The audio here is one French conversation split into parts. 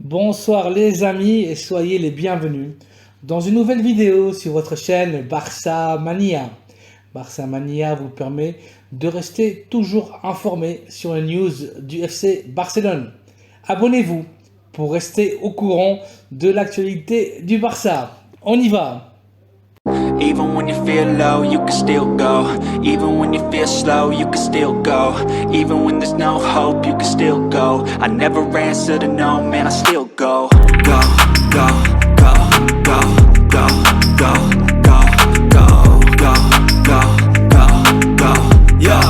Bonsoir les amis et soyez les bienvenus dans une nouvelle vidéo sur votre chaîne Barça Mania. Barça Mania vous permet de rester toujours informé sur les news du FC Barcelone. Abonnez-vous pour rester au courant de l'actualité du Barça. On y va! Even when you feel low, you can still go. Even when you feel slow, you can still go. Even when there's no hope, you can still go. I never answer to no, man, I still go. Go, go, go, go, go, go, go, go, go, go, go, go, yo,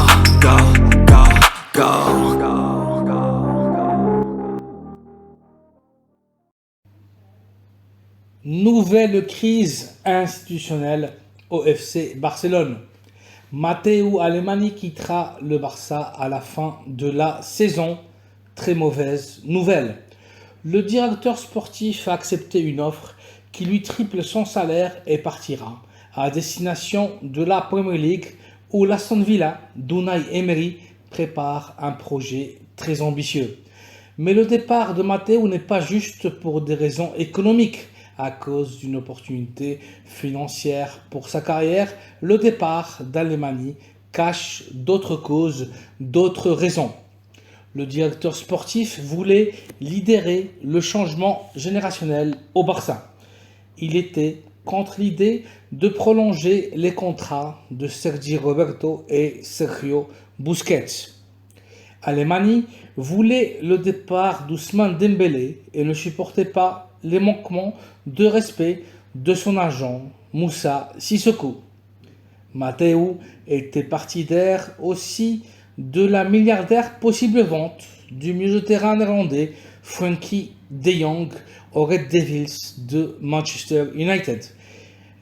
go, go, go. Nouvelle crise institutionnelle au FC Barcelone. Matteo Alemany quittera le Barça à la fin de la saison. Très mauvaise nouvelle. Le directeur sportif a accepté une offre qui lui triple son salaire et partira à destination de la Premier League où l'Aston Villa d'Unai Emery prépare un projet très ambitieux. Mais le départ de Matteo n'est pas juste pour des raisons économiques. À cause d'une opportunité financière pour sa carrière, le départ d'Alemany cache d'autres causes, d'autres raisons. Le directeur sportif voulait lidérer le changement générationnel au Barça. Il était contre l'idée de prolonger les contrats de Sergi Roberto et Sergio Busquets. Alemany voulait le départ d'Ousmane Dembélé et ne supportait pas les manquements de respect de son agent Moussa Sissoko. Matteo était partidaire aussi de la milliardaire possible vente du milieu de terrain néerlandais Frenkie de Jong aux Red Devils de Manchester United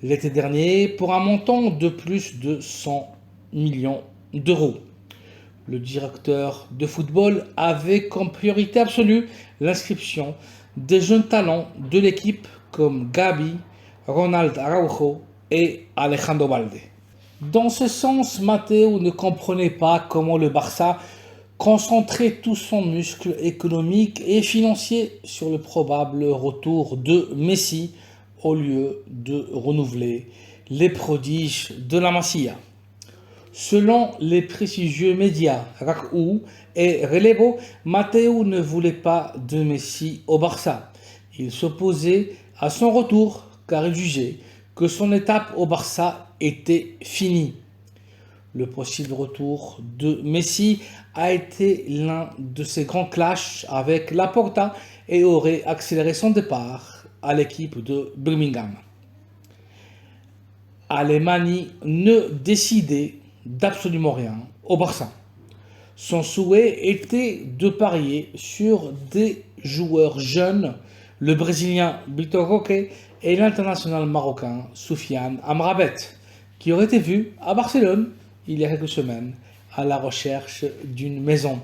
l'été dernier pour un montant de plus de 100 millions d'euros. Le directeur de football avait comme priorité absolue l'inscription des jeunes talents de l'équipe comme Gabi, Ronald Araujo et Alejandro Balde. Dans ce sens, Matteo ne comprenait pas comment le Barça concentrait tout son muscle économique et financier sur le probable retour de Messi au lieu de renouveler les prodiges de la Masia. Selon les prestigieux médias RAC1 et Relevo, Matteo ne voulait pas de Messi au Barça. Il s'opposait à son retour car il jugeait que son étape au Barça était finie. Le possible retour de Messi a été l'un de ses grands clashs avec Laporta et aurait accéléré son départ à l'équipe de Birmingham. Alemany ne décidait d'absolument rien au Barça. Son souhait était de parier sur des joueurs jeunes, le Brésilien Vitor Roque et l'international marocain Soufiane Amrabat, qui auraient été vus à Barcelone il y a quelques semaines à la recherche d'une maison.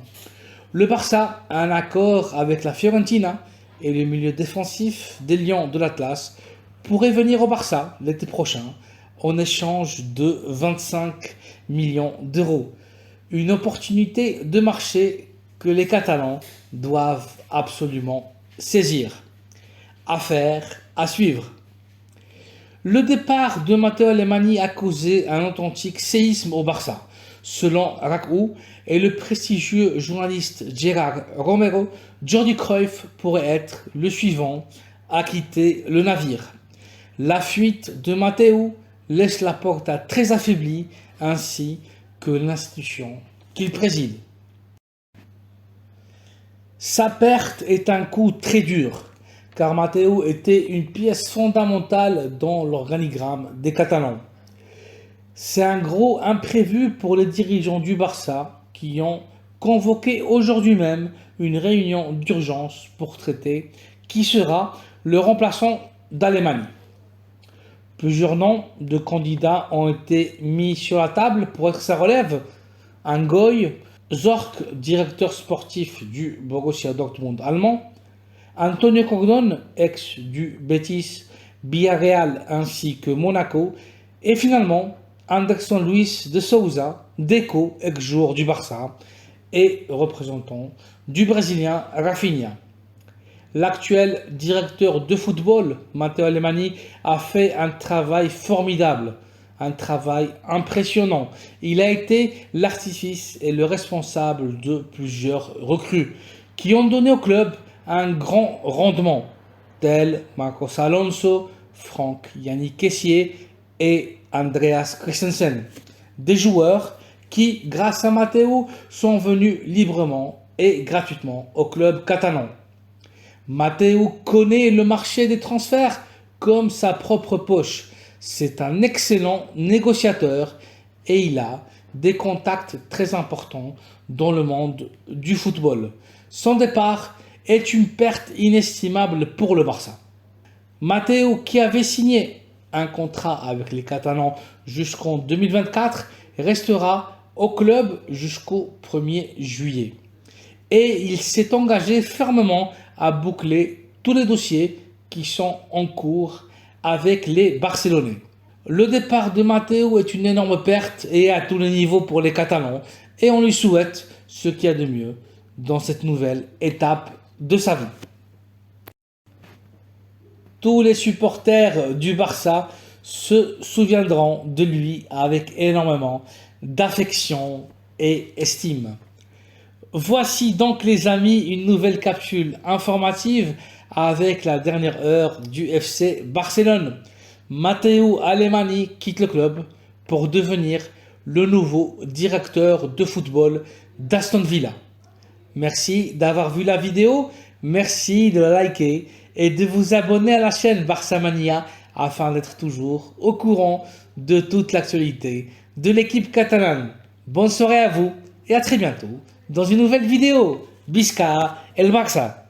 Le Barça a un accord avec la Fiorentina et le milieu défensif des Lions de l'Atlas pourrait venir au Barça l'été prochain en échange de 25 millions d'euros. Une opportunité de marché que les Catalans doivent absolument saisir. Affaire à suivre. Le départ de Matteo Alemany a causé un authentique séisme au Barça. Selon RAC1 et le prestigieux journaliste Gérard Romero, Jordi Cruyff pourrait être le suivant à quitter le navire. La fuite de Matteo laisse la Porta très affaiblie, ainsi que l'institution qu'il préside. Sa perte est un coup très dur, car Matteo était une pièce fondamentale dans l'organigramme des Catalans. C'est un gros imprévu pour les dirigeants du Barça qui ont convoqué aujourd'hui même une réunion d'urgence pour traiter qui sera le remplaçant d'Alemany. Plusieurs noms de candidats ont été mis sur la table pour être sa relève. Ngoy, Zorc, directeur sportif du Borussia Dortmund allemand, Antonio Cordon, ex du Betis, Villarreal ainsi que Monaco, et finalement Anderson Luis de Souza, Deco, ex-joueur du Barça, et représentant du Brésilien Rafinha. L'actuel directeur de football, Matteo Alemany, a fait un travail formidable, un travail impressionnant. Il a été l'artifice et le responsable de plusieurs recrues qui ont donné au club un grand rendement, tels Marcos Alonso, Franck Yannick Kessié et Andreas Christensen. Des joueurs qui, grâce à Matteo, sont venus librement et gratuitement au club catalan. Matteo connaît le marché des transferts comme sa propre poche. C'est un excellent négociateur et il a des contacts très importants dans le monde du football. Son départ est une perte inestimable pour le Barça. Matteo, qui avait signé un contrat avec les Catalans jusqu'en 2024, restera au club jusqu'au 1er juillet. Et il s'est engagé fermement à boucler tous les dossiers qui sont en cours avec les Barcelonais. Le départ de Matteo est une énorme perte et à tous les niveaux pour les Catalans et on lui souhaite ce qu'il y a de mieux dans cette nouvelle étape de sa vie. Tous les supporters du Barça se souviendront de lui avec énormément d'affection et estime. Voici donc les amis une nouvelle capsule informative avec la dernière heure du FC Barcelone. Matteo Alemany quitte le club pour devenir le nouveau directeur de football d'Aston Villa. Merci d'avoir vu la vidéo, merci de la liker et de vous abonner à la chaîne Barça Mania afin d'être toujours au courant de toute l'actualité de l'équipe catalane. Bonne soirée à vous et à très bientôt dans une nouvelle vidéo. Visca el Barça!